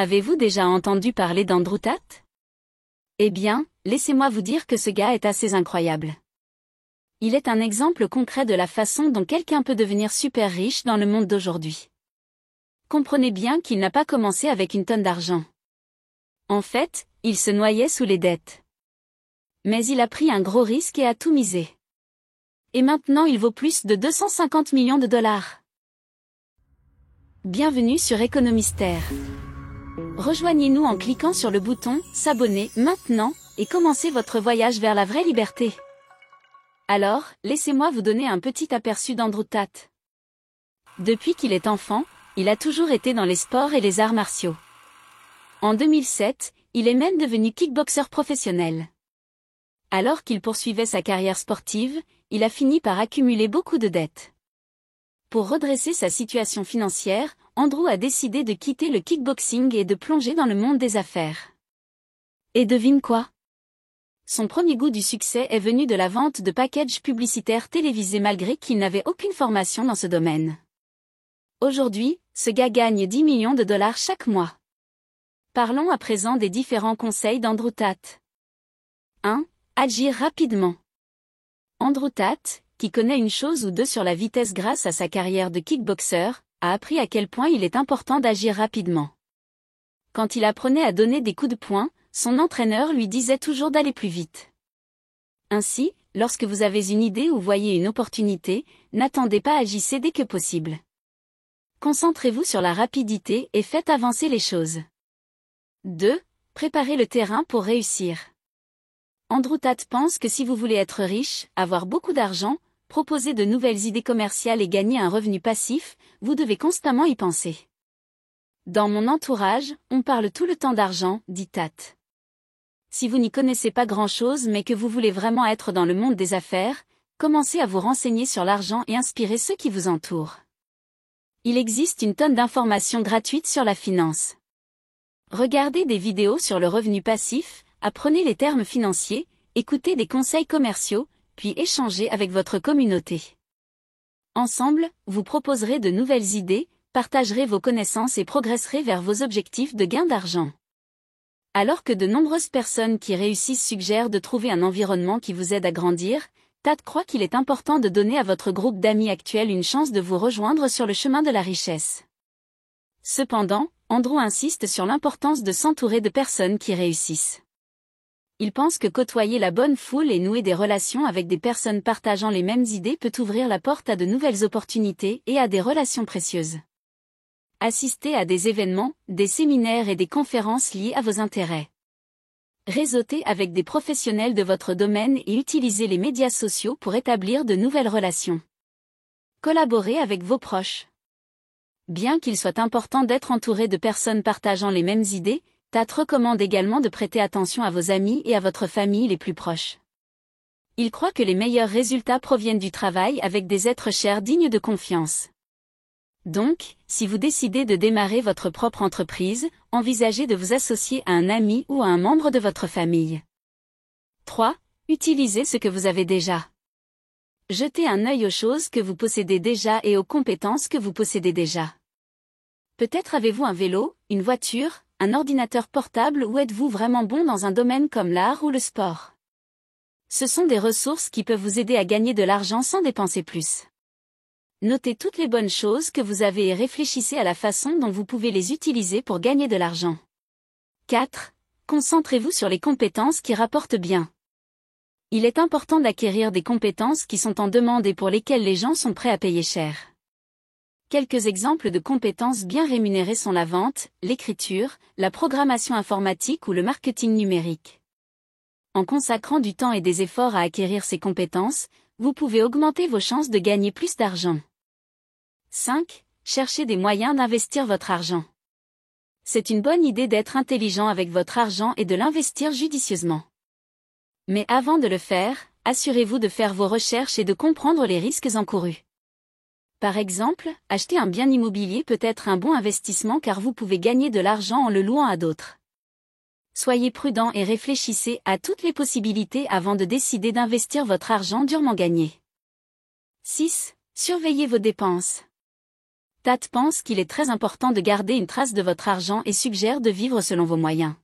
Avez-vous déjà entendu parler d'Andrew Tate? Eh bien, laissez-moi vous dire que ce gars est assez incroyable. Il est un exemple concret de la façon dont quelqu'un peut devenir super riche dans le monde d'aujourd'hui. Comprenez bien qu'il n'a pas commencé avec une tonne d'argent. En fait, il se noyait sous les dettes. Mais il a pris un gros risque et a tout misé. Et maintenant il vaut plus de 250 millions de dollars. Bienvenue sur Économistère. Rejoignez-nous en cliquant sur le bouton « S'abonner » maintenant et commencez votre voyage vers la vraie liberté. Alors, laissez-moi vous donner un petit aperçu d'Andrew Tate. Depuis qu'il est enfant, il a toujours été dans les sports et les arts martiaux. En 2007, il est même devenu kickboxeur professionnel. Alors qu'il poursuivait sa carrière sportive, il a fini par accumuler beaucoup de dettes. Pour redresser sa situation financière, Andrew a décidé de quitter le kickboxing et de plonger dans le monde des affaires. Et devine quoi? Son premier goût du succès est venu de la vente de packages publicitaires télévisés malgré qu'il n'avait aucune formation dans ce domaine. Aujourd'hui, ce gars gagne 10 millions de dollars chaque mois. Parlons à présent des différents conseils d'Andrew Tate. 1. Agir rapidement. Andrew Tate, qui connaît une chose ou deux sur la vitesse grâce à sa carrière de kickboxer, a appris à quel point il est important d'agir rapidement. Quand il apprenait à donner des coups de poing, son entraîneur lui disait toujours d'aller plus vite. Ainsi, lorsque vous avez une idée ou voyez une opportunité, n'attendez pas, agissez dès que possible. Concentrez-vous sur la rapidité et faites avancer les choses. 2. Préparez le terrain pour réussir. Andrew Tate pense que si vous voulez être riche, avoir beaucoup d'argent, proposer de nouvelles idées commerciales et gagner un revenu passif, vous devez constamment y penser. Dans mon entourage, on parle tout le temps d'argent, dit Tate. Si vous n'y connaissez pas grand-chose mais que vous voulez vraiment être dans le monde des affaires, commencez à vous renseigner sur l'argent et inspirez ceux qui vous entourent. Il existe une tonne d'informations gratuites sur la finance. Regardez des vidéos sur le revenu passif, apprenez les termes financiers, écoutez des conseils commerciaux, puis échangez avec votre communauté. Ensemble, vous proposerez de nouvelles idées, partagerez vos connaissances et progresserez vers vos objectifs de gain d'argent. Alors que de nombreuses personnes qui réussissent suggèrent de trouver un environnement qui vous aide à grandir, Tate croit qu'il est important de donner à votre groupe d'amis actuel une chance de vous rejoindre sur le chemin de la richesse. Cependant, Andrew insiste sur l'importance de s'entourer de personnes qui réussissent. Il pense que côtoyer la bonne foule et nouer des relations avec des personnes partageant les mêmes idées peut ouvrir la porte à de nouvelles opportunités et à des relations précieuses. Assistez à des événements, des séminaires et des conférences liées à vos intérêts. Réseautez avec des professionnels de votre domaine et utilisez les médias sociaux pour établir de nouvelles relations. Collaborez avec vos proches. Bien qu'il soit important d'être entouré de personnes partageant les mêmes idées, Tate recommande également de prêter attention à vos amis et à votre famille les plus proches. Il croit que les meilleurs résultats proviennent du travail avec des êtres chers dignes de confiance. Donc, si vous décidez de démarrer votre propre entreprise, envisagez de vous associer à un ami ou à un membre de votre famille. 3. Utilisez ce que vous avez déjà. Jetez un œil aux choses que vous possédez déjà et aux compétences que vous possédez déjà. Peut-être avez-vous un vélo, une voiture, un ordinateur portable ou êtes-vous vraiment bon dans un domaine comme l'art ou le sport? Ce sont des ressources qui peuvent vous aider à gagner de l'argent sans dépenser plus. Notez toutes les bonnes choses que vous avez et réfléchissez à la façon dont vous pouvez les utiliser pour gagner de l'argent. 4. Concentrez-vous sur les compétences qui rapportent bien. Il est important d'acquérir des compétences qui sont en demande et pour lesquelles les gens sont prêts à payer cher. Quelques exemples de compétences bien rémunérées sont la vente, l'écriture, la programmation informatique ou le marketing numérique. En consacrant du temps et des efforts à acquérir ces compétences, vous pouvez augmenter vos chances de gagner plus d'argent. 5. Cherchez des moyens d'investir votre argent. C'est une bonne idée d'être intelligent avec votre argent et de l'investir judicieusement. Mais avant de le faire, assurez-vous de faire vos recherches et de comprendre les risques encourus. Par exemple, acheter un bien immobilier peut être un bon investissement car vous pouvez gagner de l'argent en le louant à d'autres. Soyez prudent et réfléchissez à toutes les possibilités avant de décider d'investir votre argent durement gagné. 6. Surveillez vos dépenses. Tat pense qu'il est très important de garder une trace de votre argent et suggère de vivre selon vos moyens.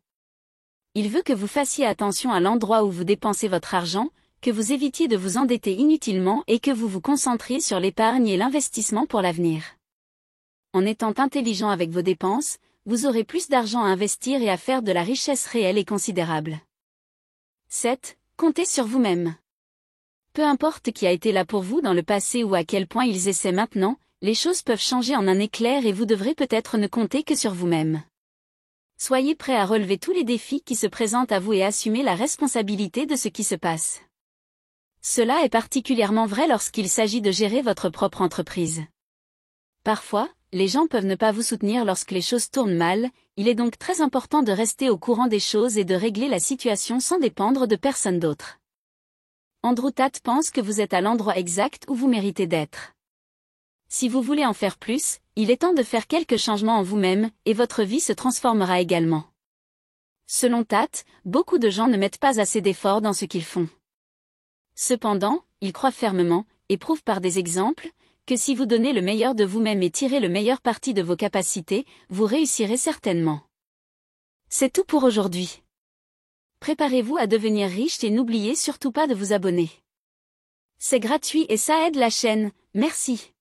Il veut que vous fassiez attention à l'endroit où vous dépensez votre argent, que vous évitiez de vous endetter inutilement et que vous vous concentriez sur l'épargne et l'investissement pour l'avenir. En étant intelligent avec vos dépenses, vous aurez plus d'argent à investir et à faire de la richesse réelle et considérable. 7. Comptez sur vous-même. Peu importe qui a été là pour vous dans le passé ou à quel point ils essaient maintenant, les choses peuvent changer en un éclair et vous devrez peut-être ne compter que sur vous-même. Soyez prêt à relever tous les défis qui se présentent à vous et assumer la responsabilité de ce qui se passe. Cela est particulièrement vrai lorsqu'il s'agit de gérer votre propre entreprise. Parfois, les gens peuvent ne pas vous soutenir lorsque les choses tournent mal, il est donc très important de rester au courant des choses et de régler la situation sans dépendre de personne d'autre. Andrew Tate pense que vous êtes à l'endroit exact où vous méritez d'être. Si vous voulez en faire plus, il est temps de faire quelques changements en vous-même, et votre vie se transformera également. Selon Tate, beaucoup de gens ne mettent pas assez d'efforts dans ce qu'ils font. Cependant, ils croient fermement, et prouvent par des exemples, que si vous donnez le meilleur de vous-même et tirez le meilleur parti de vos capacités, vous réussirez certainement. C'est tout pour aujourd'hui. Préparez-vous à devenir riche et n'oubliez surtout pas de vous abonner. C'est gratuit et ça aide la chaîne, merci.